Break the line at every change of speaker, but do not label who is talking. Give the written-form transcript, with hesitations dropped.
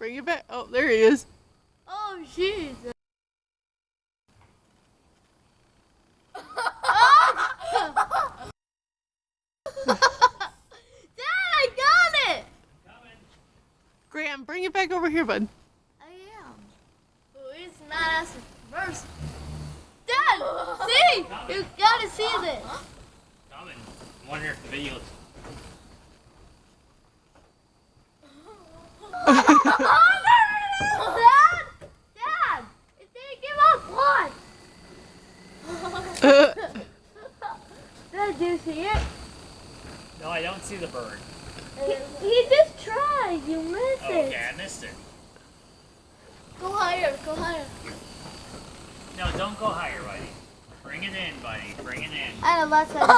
Bring it back. Oh, there he is.
Oh, jeez. Dad, I got it!
Graham, bring it back over here, bud.
I am. Oh, it's not us first. Dad, see? You gotta see this.
Coming. I wonder if the video's.
Dad! Dad! It didn't give up one! Dad, do you see it?
No, I don't see the bird.
He just tried. You missed
Oh,
it.
okay, I missed it.
Go higher. Go higher.
No, don't go higher, buddy. Bring it in, buddy. Bring it in.
I know, last time.